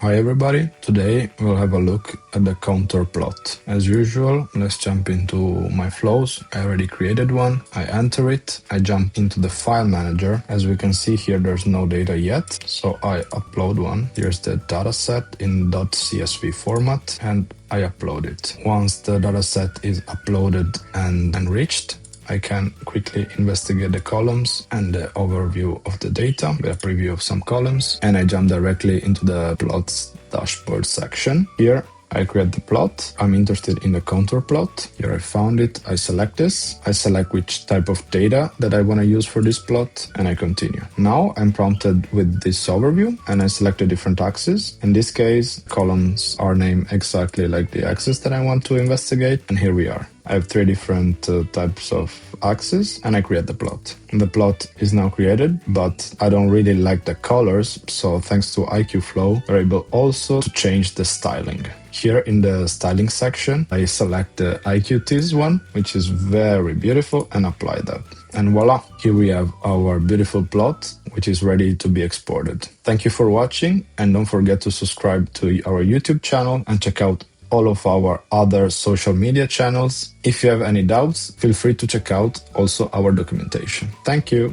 Hi everybody, today we'll have a look at the counter plot. As usual, let's jump into my flows. I already created one, I enter it, I jump into the file manager. As we can see here, there's no data yet, so I upload one. Here's the dataset in .csv format and I upload it. Once the dataset is uploaded and enriched, I can quickly investigate the columns and the overview of the data with a preview of some columns, and I jump directly into the plots dashboard section. Here I create the plot. I'm interested in the counter plot. Here I found it. I select this. I select which type of data that I want to use for this plot, and I continue. Now I'm prompted with this overview and I select a different axis. In this case, columns are named exactly like the axis that I want to investigate, and here we are. I have three different types of axes and I create the plot. The plot is now created, but I don't really like the colors, so thanks to aicuflow, we're able also to change the styling. Here in the styling section, I select the IQTs one, which is very beautiful, and apply that. And voila, here we have our beautiful plot, which is ready to be exported. Thank you for watching, and don't forget to subscribe to our YouTube channel and check out all of our other social media channels. If you have any doubts, feel free to check out also our documentation. Thank you.